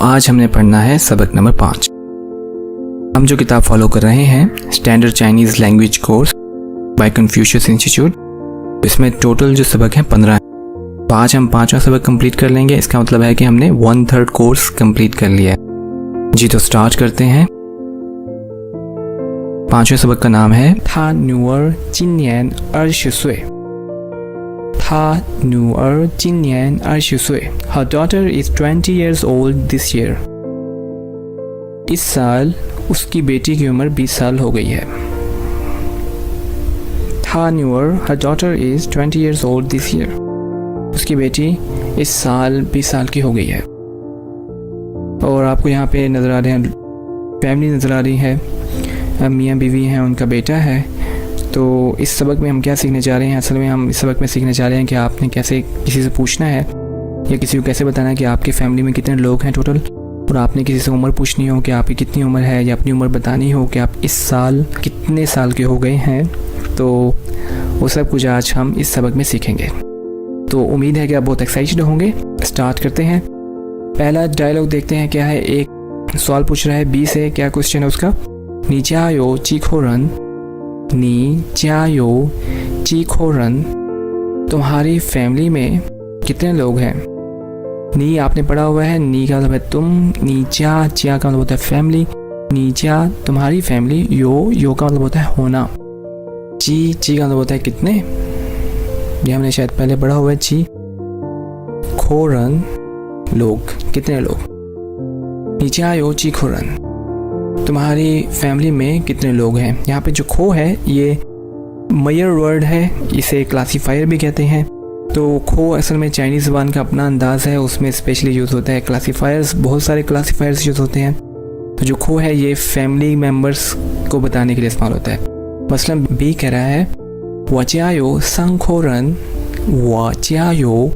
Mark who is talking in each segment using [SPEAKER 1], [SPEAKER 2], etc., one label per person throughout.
[SPEAKER 1] आज हमने पढ़ना है सबक नंबर 5। हम जो किताब फॉलो कर रहे हैं standard Chinese language course by Confucius Institute, इसमें टोटल जो सबक हैं 15 हैं। तो आज हम 5वां सबक कंप्लीट कर लेंगे। इसका मतलब है कि हमने 1/3 कोर्स कंप्लीट कर लिया है। जी तो स्टार्ट करते हैं। 5वें सबक का नाम है था newer जिन्नियन 20岁।她女儿今年20岁 Her daughter is 20 years old this year. इस साल उसकी बेटी की उम्र 20 साल हो गई है।她女儿 Her daughter is 20 years old this year. उसकी बेटी इस साल 20 साल की हो गई है। और आपको यहाँ पे नज़र आ रहे हैं, फैमिली नज़र आ रही है, मियाँ बीवी हैं, उनका बेटा है। तो इस सबक में हम क्या सीखने जा रहे हैं? असल में हम इस सबक में सीखने जा रहे हैं कि आपने कैसे किसी से पूछना है या किसी को कैसे बताना है कि आपकी फ़ैमिली में कितने लोग हैं टोटल, और आपने किसी से उम्र पूछनी हो कि आपकी कितनी उम्र है, या अपनी उम्र बतानी हो कि आप इस साल कितने साल के हो गए हैं। तो वो सब कुछ आज हम इस सबक में सीखेंगे। तो उम्मीद है कि आप बहुत एक्साइटेड होंगे। स्टार्ट करते हैं। पहला डायलॉग देखते हैं क्या है। एक सवाल पूछ रहा है बी से, क्या क्वेश्चन है उसका? नी जायो चीखोरन, नी जायो चीखोरन, तुम्हारी फैमिली में कितने लोग हैं? नी आपने पढ़ा हुआ है, नी का मतलब है तुम, नी जा का मतलब होता है फैमिली, नी जा तुम्हारी फैमिली, यो का मतलब होता है होना, ची का मतलब होता है कितने, ये हमने शायद पहले पढ़ा हुआ है। ची खोरन लोग, कितने लोग। नी जायो चीखोरन, तुम्हारी फैमिली में कितने लोग हैं। यहाँ पे जो खो है ये मयर वर्ड है, इसे क्लासीफायर भी कहते हैं। तो खो असल में चाइनीज़ ज़बान का अपना अंदाज़ है, उसमें स्पेशली यूज़ होता है क्लासीफायर्स, बहुत सारे क्लासीफायर्स यूज़ होते हैं। तो जो खो है ये फैमिली मेम्बर्स को बताने के लिए इस्तेमाल होता है। मसलन बी कह रहा है वजियायो संखोरन, वजियायो,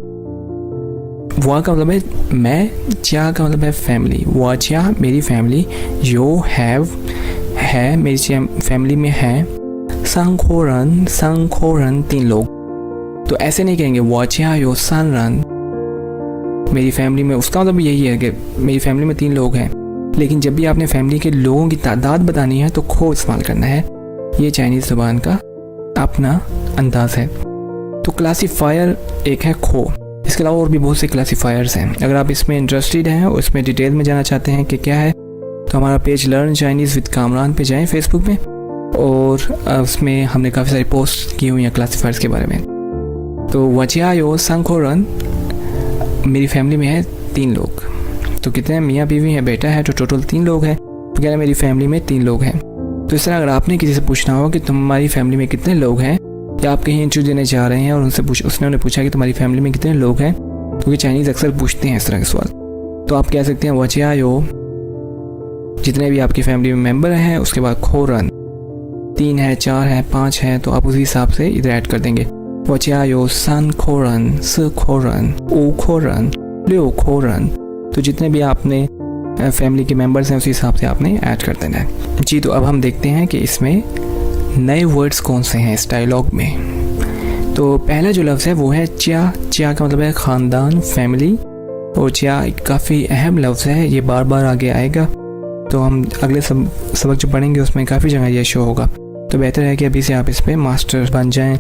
[SPEAKER 1] वा का मतलब है मैं, च्या का मतलब है फैमिली, वाच्या मेरी फैमिली, यो हैव है मेरी फैमिली में है, संखोरन 3 लोग। तो ऐसे नहीं कहेंगे वाच्या यो सनरन मेरी फैमिली में, उसका मतलब यही है कि मेरी फैमिली में 3 लोग हैं। लेकिन जब भी आपने फैमिली के लोगों की तादाद बतानी है तो खो इस्तेमाल करना है। ये चाइनीज़ ज़बान का अपना अंदाज है। तो क्लासीफायर एक है खो, इसके अलावा और भी बहुत से क्लासीफायर्स हैं। अगर आप इसमें इंटरेस्टेड हैं और इसमें डिटेल में जाना चाहते हैं कि क्या है, तो हमारा page learn Chinese with Kamran पे जाएं फेसबुक में, और उसमें हमने काफ़ी सारी पोस्ट की हुई हैं क्लासीफायर्स के बारे में। तो वजियायो संखोरन मेरी फैमिली में है 3 लोग। तो कितने मियाँ बीवी हैं, बेटा है, तो टोटल 3 लोग हैं। तो कह रहे मेरी फैमिली में 3 लोग हैं। तो इस तरह अगर आपने किसी से पूछना हो कि तुम्हारी फैमिली में कितने लोग हैं, या आप कहीं इंटरव्यू देने जा रहे हैं और उसने पूछा कि तुम्हारी फैमिली में कितने लोग हैं, क्योंकि चाइनीज़ अक्सर पूछते हैं इस तरह के सवाल, तो आप कह सकते हैं वजियायो जितने भी आपकी फैमिली में मेंबर हैं, उसके बाद खोरन 3 है, 4 है, 5 है, तो आप उसी हिसाब से इधर ऐड कर देंगे। वजियायो सन खोरन, स खोरन, ऊ खोरन, लियो खोरन। तो जितने भी आपने फैमिली के मेंबर्स हैं उसी हिसाब से आपने ऐड कर देना है। जी तो अब हम देखते हैं कि इसमें नए वर्ड्स कौन से हैं इस डायलॉग में। तो पहला जो लफ्ज़ है वो है च्या का मतलब है ख़ानदान, फैमिली, और च्या काफ़ी अहम लफ्ज़ है, ये बार बार आगे आएगा। तो हम अगले सबक जो पढ़ेंगे उसमें काफ़ी जगह ये शो होगा। तो बेहतर है कि अभी से आप इस पर मास्टर बन जाएं।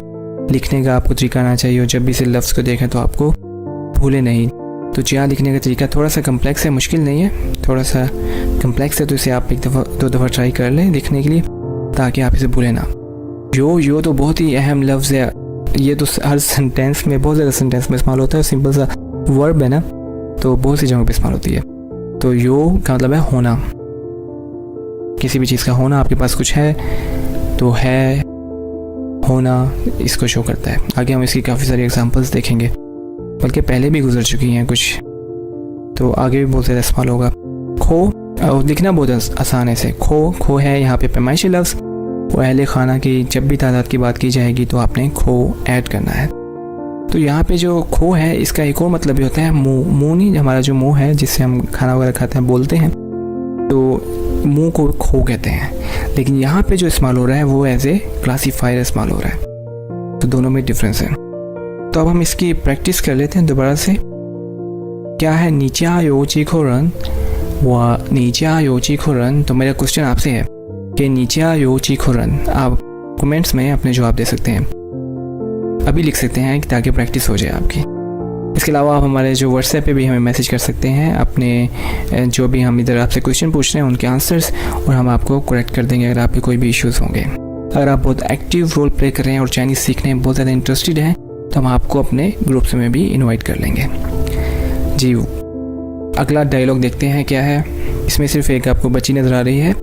[SPEAKER 1] लिखने का आपको तरीका आना चाहिए, और जब भी इस लफ्ज़ को देखें तो आपको भूले नहीं। तो च्या लिखने का तरीका थोड़ा सा कम्प्लेक्स है, मुश्किल नहीं है, थोड़ा सा कम्प्लेक्स है। तो इसे आप 1-2 दफ़ा ट्राई कर लें लिखने के लिए, ताकि आप इसे भूलें ना। यो तो बहुत ही अहम लफ्ज़ है, ये तो हर सेंटेंस में, बहुत ज़्यादा सेंटेंस में इस्तेमाल होता है। सिंपल सा वर्ब है ना, तो बहुत सी जगहों पे इस्तेमाल होती है। तो यो का मतलब है होना, किसी भी चीज़ का होना। आपके पास कुछ है तो है, होना इसको शो करता है। आगे हम इसकी काफ़ी सारी एग्जांपल्स देखेंगे, बल्कि पहले भी गुजर चुकी हैं कुछ, तो आगे भी बहुत ज़्यादा इस्तेमाल होगा। खो और लिखना बहुत आसान है इसे। खो है यहाँ पे पैमाइशी लफ्ज़, वो अहले खाना की जब भी तादाद की बात की जाएगी तो आपने खो ऐड करना है। तो यहाँ पे जो खो है इसका एक और मतलब भी होता है मुँह नहीं, हमारा जो मुँह है जिससे हम खाना वगैरह खाते हैं, बोलते हैं, तो मुँह को खो कहते हैं। लेकिन यहाँ पे जो इस्तेमाल हो रहा है वो एज ए क्लासीफायर इस्तेमाल हो रहा है। तो दोनों में डिफरेंस है। तो अब हम इसकी प्रैक्टिस कर लेते हैं दोबारा से। क्या है नीचा यो चीखोरन वा नीचा योची खुरन। तो मेरा क्वेश्चन आपसे है कि नीचा योची खुरन, आप कमेंट्स में अपने जवाब दे सकते हैं, अभी लिख सकते हैं ताकि प्रैक्टिस हो जाए आपकी। इसके अलावा आप हमारे जो व्हाट्सएप पे भी हमें मैसेज कर सकते हैं अपने जो भी हम इधर आपसे क्वेश्चन पूछ रहे हैं उनके आंसर्स, और हम आपको करेक्ट कर देंगे अगर आपके कोई भी इश्यूज़ होंगे। अगर आप बहुत एक्टिव रोल प्ले कर रहे हैं और चाइनीज़ सीखने में बहुत ज़्यादा इंटरेस्टेड हैं तो हम आपको अपने ग्रुप्स में भी इन्वाइट कर लेंगे। जी, अगला डायलॉग देखते हैं क्या है। इसमें सिर्फ एक आपको बच्ची नज़र आ रही है।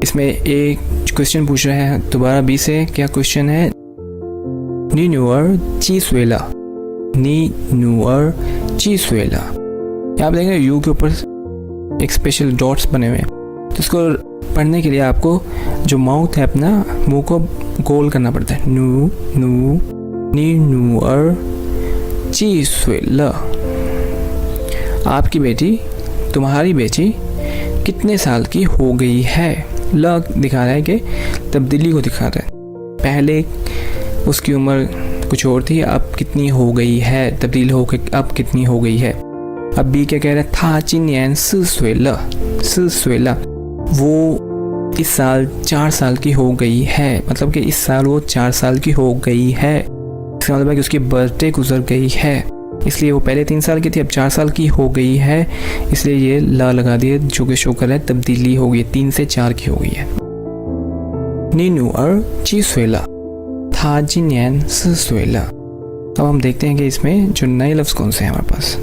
[SPEAKER 1] इसमें एक क्वेश्चन पूछ रहे हैं दोबारा बी से। क्या क्वेश्चन है? नी न्यूअर ची स्वेला, नी न्यूअर ची स्वेला। आप देख रहे हैं यू के ऊपर एक स्पेशल डॉट्स बने हुए हैं, तो इसको पढ़ने के लिए आपको जो माउथ है अपना मुंह को गोल करना पड़ता है। नू नू नी न्यूअर ची स्वेला। आपकी बेटी, तुम्हारी बेटी कितने साल की हो गई है? ल दिखा रहा है कि तब्दीली को दिखा रहा है। पहले उसकी उम्र कुछ और थी, अब कितनी हो गई है, तब्दील हो के अब कितनी हो गई है। अब बी क्या कह रहा है? था चिन्यन सुला, वो इस साल 4 साल की हो गई है। मतलब कि इस साल वो 4 साल की हो गई है। इसका मतलब है कि उसकी बर्थडे गुजर गई है, इसलिए वो पहले 3 साल की थी, अब 4 साल की हो गई है, इसलिए ये ला लगा दिए जो कि शो कर रहा है तब्दीली हो गई, 3 से 4 की हो गई है। नी न्यूअर ची स्वेला, था जिन्यान स्वेला। अब हम देखते हैं कि इसमें जो नए लफ्ज़ कौन से हैं हमारे पास।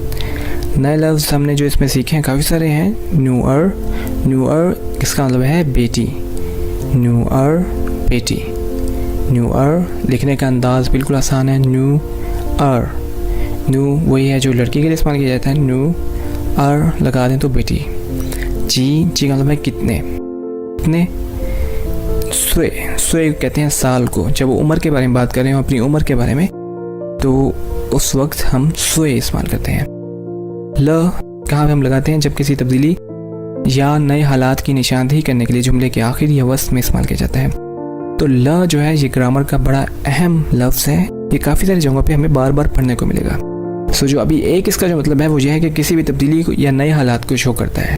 [SPEAKER 1] नए लफ्ज़ हमने जो इसमें सीखे हैं काफ़ी सारे हैं। न्यूअर, न्यूअर इसका मतलब है बेटी, न्यूअर बेटी। न्यूअर लिखने का अंदाज़ बिल्कुल आसान है। न्यू अर, न्यू वही है जो लड़की के लिए इस्तेमाल किया जाता है। न्यू अर लगा दें तो बेटी। जी, जी का मतलब है कितने, कितने। स्वे, स्वे कहते हैं साल को। जब वो उम्र के बारे में बात कर रहे हो, अपनी उम्र के बारे में, तो उस वक्त हम स्वे इस्तेमाल करते हैं। ल कहाँ पे हम लगाते हैं? जब किसी तब्दीली या नए हालात की निशानदेही करने के लिए जुमले के आखिर या वस्त में इस्तेमाल किया जाता है। तो ल जो है ये ग्रामर का बड़ा अहम लफ्ज़ है। ये काफ़ी सारी जगहों पे हमें बार बार पढ़ने को मिलेगा। सो जो अभी एक इसका जो मतलब है वो ये है कि किसी भी तब्दीली को या नए हालात को शो करता है।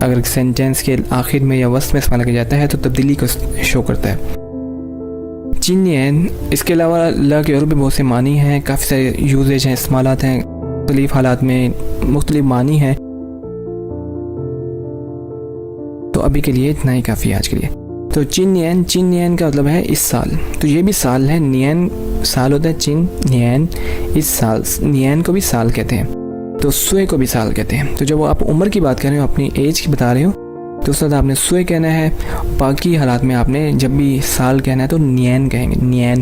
[SPEAKER 1] अगर सेंटेंस के आखिर में या वस्त में इस्तेमाल किया जाता है तो तब्दीली को शो करता है। चिन्यन, इसके अलावा ल के और भी बहुत से मानी हैं, काफ़ी सारे यूजेज हैं, इस्तेमालात हैं, मुख्तलिफ हालात में मुख्तलिफ मानी हैं। तो अभी के लिए इतना ही काफ़ी है आज के लिए। तो चिन्यन, चिन्यन का मतलब है इस साल, तो ये भी साल है। नियन साल होता है, चिन नियन इस साल, नियन को भी साल कहते हैं, तो स्वे को भी साल कहते हैं। तो जब आप उम्र की बात कर रहे हो, अपनी एज की बता रहे हो, तो उस वक्त आपने स्वे कहना है। बाकी हालात में आपने जब भी साल कहना है तो नियन कहेंगे। नियन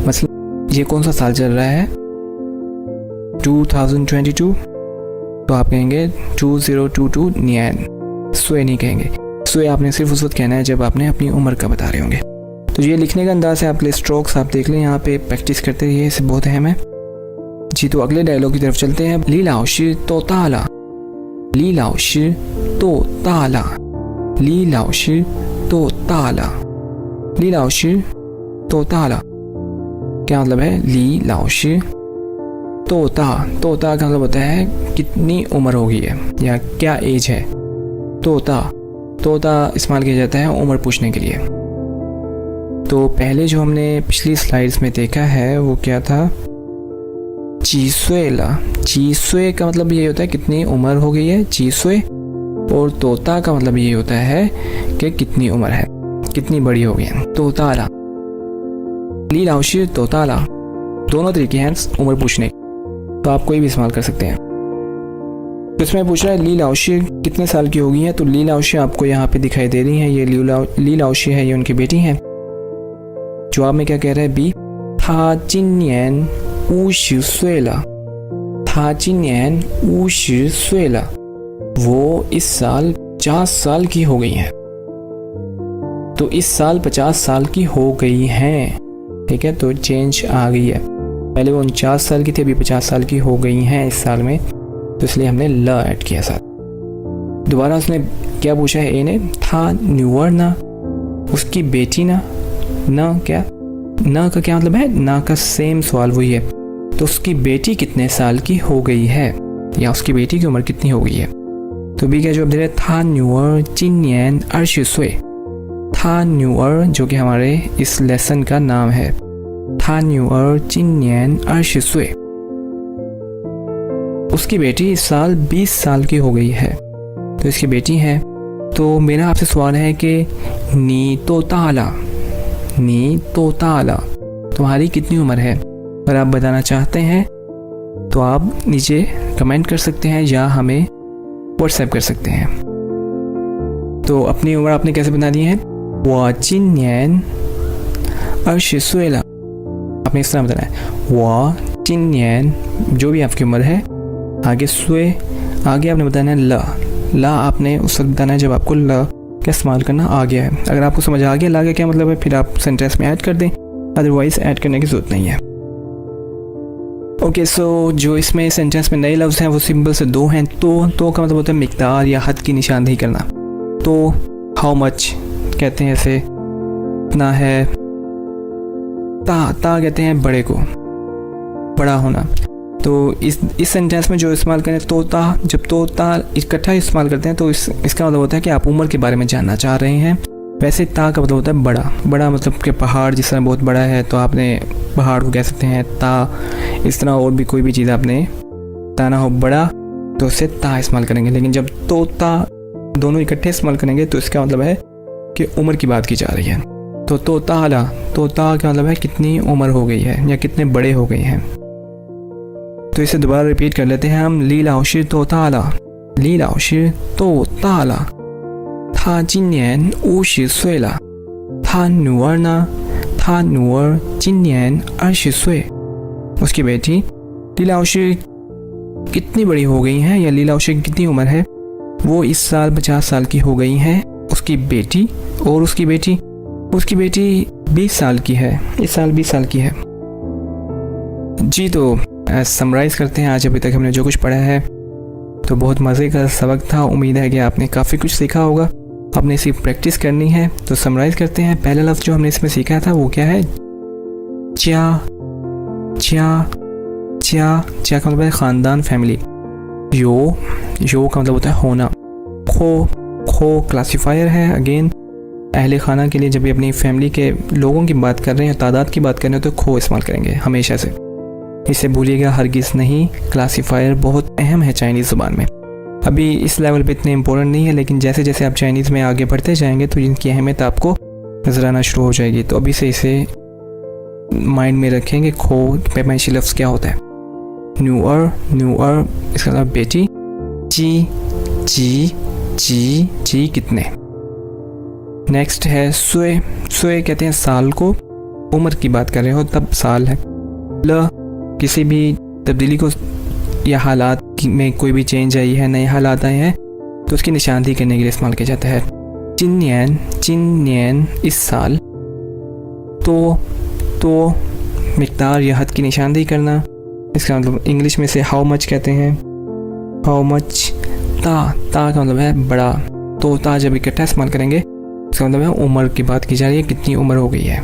[SPEAKER 1] मतलब ये कौन सा साल चल रहा है? 2022, तो आप कहेंगे 2022 नियन, स्वे नहीं कहेंगे। स्वे आपने सिर्फ उस वक्त कहना है जब आपने अपनी उम्र का बता रहे होंगे। तो ये लिखने का अंदाज़ है आपके लिए। स्ट्रोक्स आप देख लें, यहाँ पे प्रैक्टिस करते रहिए, इससे बहुत अहम है जी। तो अगले डायलॉग की तरफ चलते हैं। ली लाओ शिर तो ताला, ली लाओ शिर तो ताला, ली लाओ शिर तो ताला, ली लाओ शिर तो ताला। क्या मतलब है? ली लाओ शिर तोता, तोता का मतलब होता है कितनी उम्र हो गई है या क्या एज है। तोता, तोता इस्तेमाल किया जाता है उम्र पूछने के लिए। तो पहले जो हमने पिछली स्लाइड्स में देखा है वो क्या था? चीस्वेला, चीस्वे का मतलब ये होता है कितनी उम्र हो गई है, चीस्वे। और तोता का मतलब ये होता है कि कितनी उम्र है, कितनी बड़ी हो गई है। तोताला, ली लाउशी तोताला, दोनों तरीके हैं उम्र पूछने, तो आप कोई भी इस्तेमाल कर सकते हैं। तो इसमें पूछ रहा है ली लाउशी कितने साल की हो गई है, तो ली लाउशी आपको यहाँ पे दिखाई दे रही है। ये ली लाउशी है, ये उनकी बेटी है। जवाब में क्या कह रहा है? बी, था जिन्यन 50岁了，他今年50岁了，वो इस साल 50 साल की हो गई हैं। तो इस साल 50 साल की हो गई हैं, ठीक है। तो चेंज आ गई है, पहले वो 49 साल की थी, अभी 50 साल की हो गई हैं इस साल में, तो इसलिए हमने ल ऐड किया साथ। दोबारा उसने क्या पूछा है? ए ने, था न्यूअर ना, उसकी बेटी ना, ना क्या, ना का क्या मतलब है? ना का सेम सवाल वही है। तो उसकी बेटी कितने साल की हो गई है, या उसकी बेटी की उम्र कितनी हो गई है। तो बी का जवाब दे रहे हैं था न्यूअर जिन्नियन 20岁 था न्यूअर जो कि हमारे इस लेसन का नाम है। था न्यूअर जिन्नियन 20岁 उसकी बेटी इस साल 20 साल की हो गई है। तो इसकी बेटी है। तो मेरा आपसे सवाल है कि नी तो ताला तुम्हारी कितनी उम्र है? अगर आप बताना चाहते हैं तो आप नीचे कमेंट कर सकते हैं या हमें व्हाट्सएप कर सकते हैं। तो अपनी उम्र आपने कैसे बता दी है? 我今年20岁了 आपने इस तरह बताना है। 我今年 जो भी आपकी उम्र है, आगे स्वे, आगे आपने बताना है ला आपने उस वक्त बताना है जब आपको ल का इस्तेमाल करना आ गया है। अगर आपको समझ आ गया ला का क्या मतलब है, फिर आप सेंटेंस में ऐड कर दें, अदरवाइज ऐड करने की ज़रूरत नहीं है। ओके, सो जो इसमें सेंटेंस में नए लफ्ज़ हैं वो सिंपल से दो हैं। तो का मतलब होता है मिकदार या हद की निशानदेही करना। तो हाउ मच कहते हैं ऐसे, इतना है। ता कहते हैं बड़े को, बड़ा होना। तो इस सेंटेंस में जो इस्तेमाल करें तोता, जब तोता इकट्ठा इस्तेमाल करते हैं तो इसका मतलब होता है कि आप उम्र के बारे में जानना चाह रहे हैं। वैसे ता का मतलब होता है बड़ा मतलब कि पहाड़ जिस तरह बहुत बड़ा है तो आपने पहाड़ को कह सकते हैं ता। इस तरह और भी कोई भी चीज़ आपने ताना हो बड़ा तो उससे ता इस्तेमाल करेंगे। लेकिन जब तोता दोनों इकट्ठे इस्तेमाल करेंगे तो इसका मतलब है कि उम्र की बात की जा रही है। तो तोता का मतलब है कितनी उम्र हो गई है या कितने बड़े हो गए हैं। तो इसे दोबारा रिपीट कर लेते हैं हम। ली लाओशी तो ताला, ली लाओशी तो ताला, था जिन्नियन 50岁了，他女儿呢？他女儿今年20岁。उसकी बेटी ली लाओशी कितनी बड़ी हो गई हैं या ली लाओशी की कितनी उम्र है? वो इस साल 50 साल की हो गई हैं। उसकी बेटी और उसकी बेटी 20 साल की है, इस साल 20 साल की है। जी, तो समराइज़ करते हैं आज अभी तक हमने जो कुछ पढ़ा है। तो बहुत मज़े का सबक था। उम्मीद है कि आपने काफ़ी कुछ सीखा होगा। आपने इसी प्रैक्टिस करनी है। तो समराइज़ करते हैं। पहला लफ्ज़ जो हमने इसमें सीखा था वो क्या है? च्या का मतलब है ख़ानदान, फैमिली। यो का मतलब होता है होना। खो क्लासीफायर है। अगेन अहले खाना के लिए जब भी अपनी फैमिली के लोगों की बात कर रहे हैं, तादाद की बात कर रहे हैं, तो खो इस्तेमाल करेंगे हमेशा से। इसे भूलिएगा हरगिज़ नहीं। क्लासीफायर बहुत अहम है चाइनीज़ ज़ुबान में। अभी इस लेवल पे इतने इम्पोर्टेंट नहीं है, लेकिन जैसे जैसे आप चाइनीज़ में आगे बढ़ते जाएंगे तो इनकी अहमियत आपको नज़र आना शुरू हो जाएगी। तो अभी से इसे माइंड में रखेंगे। खो पैमाइशी लफ्ज़ क्या होता है? न्यूअर इसका मतलब बेटी। जी कितने। नेक्स्ट है स्वे कहते हैं साल को। उम्र की बात कर रहे हो तब साल है। ल किसी भी तब्दीली को या हालात में कोई भी चेंज आई है, नए हालात आए हैं तो उसकी निशानदेही करने के लिए इस्तेमाल किया जाता है। जिन्नियन इस साल। तो मिकदार या हद की निशानदेही करना। इसका मतलब इंग्लिश में से हाउ मच कहते हैं। How much. ता का मतलब है बड़ा। तो ता जब इकट्ठा इस्तेमाल करेंगे इसका मतलब है उम्र की बात की जा रही है, कितनी उम्र हो गई है।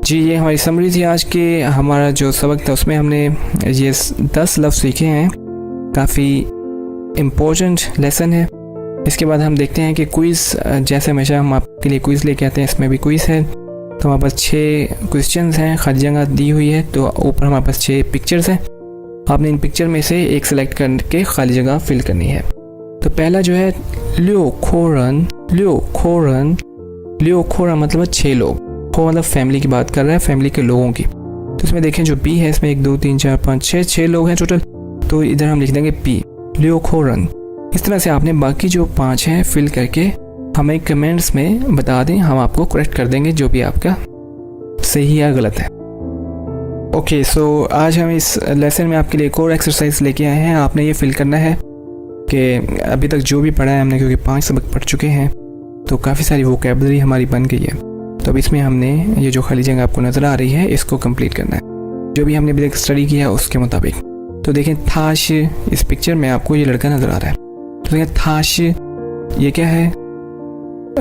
[SPEAKER 1] जी, ये हमारी समरी थी आज के। हमारा जो सबक था उसमें हमने ये 10 लफ्ज़ सीखे हैं। काफ़ी इम्पोर्टेंट लेसन है। इसके बाद हम देखते हैं कि क्विज़, जैसे हमेशा हम आपके लिए क्विज़ लेके आते हैं, इसमें भी क्विज़ है। तो हमारे पास 6 क्वेश्चंस हैं, खाली जगह दी हुई है। तो ऊपर हमारे पास 6 पिक्चर्स हैं। आपने इन पिक्चर में से एक सेलेक्ट करके खाली जगह फिल करनी है। तो पहला जो है ल्यो खोरन मतलब 6 लोग। खो मतलब फैमिली की बात कर रहा है, फैमिली के लोगों की। तो इसमें देखें जो पी है इसमें 1 2 3 4 5 6 लोग हैं टोटल। तो इधर हम लिख देंगे पी, ल्यो खोरन। इस तरह से आपने बाकी जो 5 हैं फिल करके हमें कमेंट्स में बता दें, हम आपको करेक्ट कर देंगे जो भी आपका सही या गलत है। ओके, सो आज हम इस लेसन में आपके लिए एक और एक्सरसाइज लेके आए हैं। आपने ये फिल करना है कि अभी तक जो भी पढ़ा है हमने, क्योंकि 5 सबक पढ़ चुके हैं तो काफ़ी सारी वोकैबुलरी हमारी बन गई है। तो अब इसमें हमने ये जो खाली जगह आपको नज़र आ रही है इसको कंप्लीट करना है, जो भी हमने अभी तक स्टडी किया है उसके मुताबिक। तो देखें थाश, इस पिक्चर में आपको ये लड़का नज़र आ रहा है। तो देखें थाश, ये क्या है?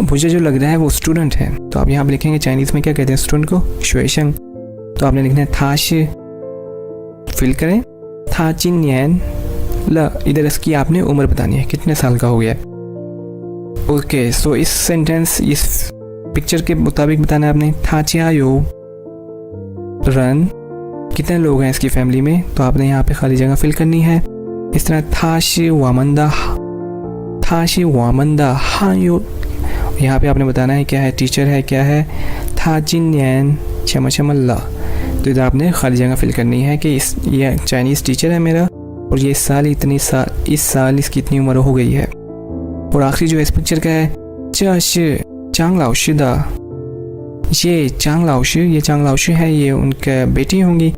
[SPEAKER 1] मुझे जो लग रहा है वो स्टूडेंट है। तो आप यहाँ पर लिखेंगे चाइनीज़ में क्या कहते हैं स्टूडेंट को? शुएशंग। तो आपने लिखना है थाश, फिल करें था जिन्नियन ल, इधर इसकी आपने उम्र बतानी है, कितने साल का हो गया है। ओके, सो इस सेंटेंस, इस पिक्चर के मुताबिक बताना है आपने। थाचियायो रन, कितने लोग हैं इसकी फैमिली में, तो आपने यहाँ पे खाली जगह फिल करनी है। इस तरह थाशी वामंदा हायो, यहाँ पे आपने बताना है क्या है, टीचर है क्या है, थाचिन्यन चमचमल्ला, तो इधर आपने खाली जगह फिल करनी है कि ये चाइनीज़ टीचर है मेरा और ये इस साल इसकी इतनी उम्र हो गई है। और आखिरी जो इस पिक्चर का है, चांग लाओशिदा, ये चांग लाओशु है, ये उनका बेटी होंगी,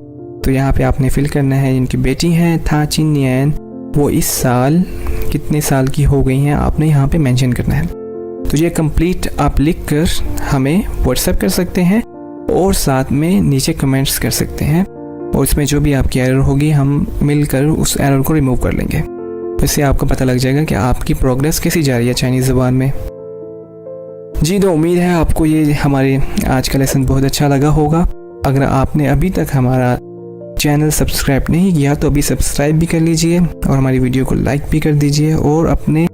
[SPEAKER 1] तो यहाँ पे आपने फिल करना है इनकी बेटी हैं थाचिन्यन, वो इस साल कितने साल की हो गई हैं, आपने यहाँ पे मेंशन करना है। तो ये कंप्लीट आप लिख कर हमें व्हाट्सएप कर सकते हैं और साथ में नीचे कमेंट्स कर सकते हैं, और इसमें जो भी आपकी एरर होगी हम मिलकर उस एरर को रिमूव कर लेंगे। इससे आपको पता लग जाएगा कि आपकी प्रोग्रेस कैसी जा रही है चाइनीज़ ज़बान में। जी, तो उम्मीद है आपको ये हमारे आज का लेसन बहुत अच्छा लगा होगा। अगर आपने अभी तक हमारा चैनल सब्सक्राइब नहीं किया तो अभी सब्सक्राइब भी कर लीजिए और हमारी वीडियो को लाइक भी कर दीजिए, और अपने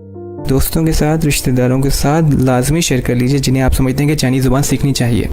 [SPEAKER 1] दोस्तों के साथ, रिश्तेदारों के साथ लाजमी शेयर कर लीजिए जिन्हें आप समझते हैं कि चाइनीज़ ज़ुबान सीखनी चाहिए।